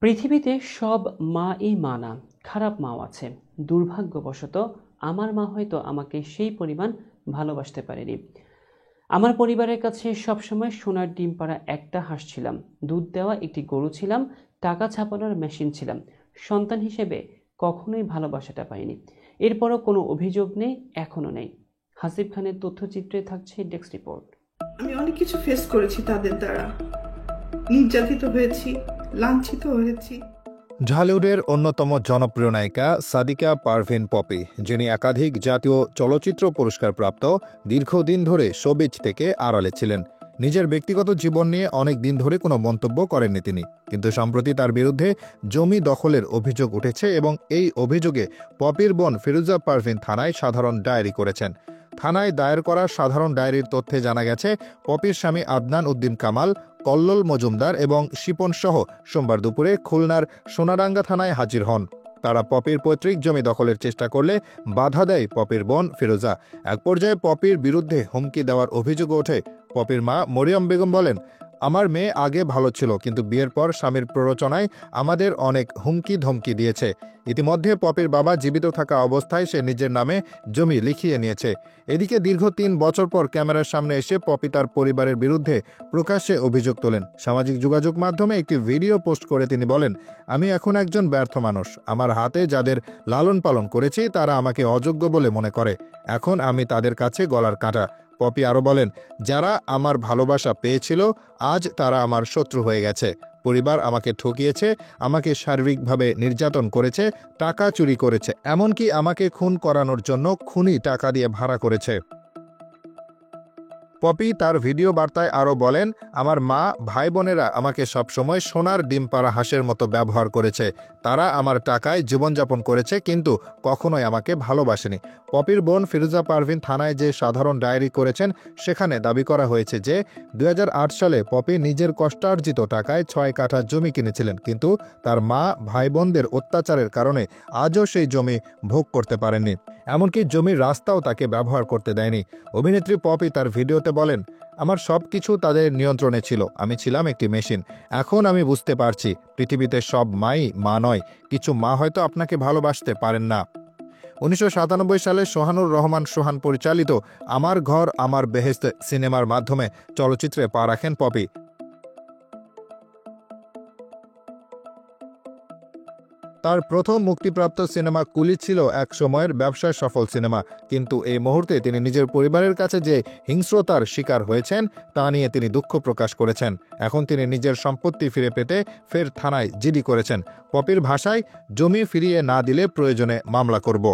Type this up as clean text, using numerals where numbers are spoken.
পৃথিবীতে সব মা-ই মা না, খারাপ মাও আছে। দুর্ভাগ্যবশত আমার মা হয়তো আমাকে সেই পরিমাণ ভালোবাসতে পারেনি। আমার পরিবারের কাছে সবসময় সোনার ডিম পাড়া একটা হাঁস ছিলাম, দুধ দেওয়া একটি গরু ছিলাম, টাকা ছাপানোর মেশিন ছিলাম। সন্তান হিসেবে কখনোই ভালোবাসাটা পাইনি। এরপরও কোনো অভিযোগ নেই, এখনো নেই। হাসিব খানের তথ্যচিত্রে থাকছে ডেস্ক রিপোর্ট। আমি অনেক কিছু ফেস করেছি তাদের দ্বারা, নির্যাতিত হয়েছি, লাঞ্ছিত হয়েছি। ঢালিউডের অন্যতম জনপ্রিয় নায়িকা সাদিকা পারভিন পপি, যিনি একাধিক জাতীয় চলচ্চিত্র পুরস্কার প্রাপ্ত, দীর্ঘদিন ধরে শোবিজ থেকে আড়ালে ছিলেন। নিজের ব্যক্তিগত জীবন নিয়ে অনেক দিন ধরে কোনো মন্তব্য করেননি তিনি, কিন্তু সম্প্রতি তার বিরুদ্ধে জমি দখলের অভিযোগ উঠেছে এবং এই অভিযোগে পপির বোন ফিরোজা পারভিন থানায় সাধারণ ডায়েরি করেছেন। থানায় দায়ের করা সাধারণ ডায়েরির তথ্যে জানা গেছে, পপির স্বামী আদনান উদ্দিন কামাল, কল্লোল মজুমদার এবং শিপন সহ সোমবার দুপুরে খুলনার সোনারাঙ্গা থানায় হাজির হন। তারা পপির পৈতৃক জমি দখলের চেষ্টা করলে বাধা দেয় পপির বোন ফিরোজা। এক পর্যায়ে পপির বিরুদ্ধে হুমকি দেওয়ার অভিযোগ ওঠে। পপির মা মরিয়ম বেগম বলেন, আমার মেয়ে আগে ভালো ছিল, কিন্তু বিয়ের পর স্বামীর প্ররোচনায় আমাদের অনেক হুমকি ধমকি দিয়েছে। ইতিমধ্যে পপির বাবা জীবিত থাকা অবস্থায় সে নিজের নামে জমি লিখিয়ে নিয়েছে। এদিকে দীর্ঘ 3 বছর পর ক্যামেরার সামনে এসে পপি তার পরিবারের বিরুদ্ধে প্রকাশ্যে অভিযোগ তোলেন। সামাজিক যোগাযোগ মাধ্যমে একটি ভিডিও পোস্ট করে তিনি বলেন, আমি এখন একজন ব্যর্থ মানুষ। আমার হাতে যাদের লালন পালন করেছি তারা আমাকে অযোগ্য বলে মনে করে। এখন আমি তাদের কাছে গলার কাঁটা। পপি আরও বলেন, যারা আমার ভালোবাসা পেয়েছিল আজ তারা আমার শত্রু হয়ে গেছে। পরিবার আমাকে ঠকিয়েছে, আমাকে শারীরিকভাবে নির্যাতন করেছে, টাকা চুরি করেছে, এমনকি আমাকে খুন করানোর জন্য খুনি টাকা দিয়ে ভাড়া করেছে। পপি তার ভিডিও বার্তায় আরও বলেন, আমার মা ভাই বোনেরা আমাকে সবসময় সোনার ডিম পাড়া হাঁসের মতো ব্যবহার করেছে। তারা আমার টাকায় জীবনযাপন করেছে, কিন্তু কখনোই আমাকে ভালোবাসেনি। পপির বোন ফিরোজা পারভিন থানায় যে সাধারণ ডায়েরি করেছেন, সেখানে দাবি করা হয়েছে যে 2008 সালে পপি নিজের কষ্টার্জিত টাকায় 6 কাঠা জমি কিনেছিলেন, কিন্তু তার মা ভাই বোনদের অত্যাচারের কারণে আজও সেই জমি ভোগ করতে পারেননি। এমনকি জমির রাস্তাও তাকে ব্যবহার করতে দেয়নি। অভিনেত্রী পপি তার ভিডিওতে বলেন, আমার সব কিছু তাদের নিয়ন্ত্রণে ছিল, আমি ছিলাম একটি মেশিন। এখন আমি বুঝতে পারছি পৃথিবীতে সব মাই মা নয়, কিছু মা হয়তো আপনাকে ভালোবাসতে পারেন না। 1997 সালে সোহানুর রহমান সোহান পরিচালিত আমার ঘর আমার বেহেশত সিনেমার মাধ্যমে চলচ্চিত্রে পা রাখেন পপি। তার প্রথম মুক্তিপ্রাপ্ত সিনেমা কুলি ছিল এক সময়ের ব্যবসায় সফল সিনেমা, কিন্তু এই মুহূর্তে তিনি নিজের পরিবারের কাছে যে হিংস্রতার শিকার হয়েছেন তা নিয়ে তিনি দুঃখ প্রকাশ করেছেন। এখন তিনি নিজের সম্পত্তি ফিরে পেতে ফের থানায় জিডি করেছেন। পপির ভাষায়, জমি ফিরিয়ে না দিলে প্রয়োজনে মামলা করব।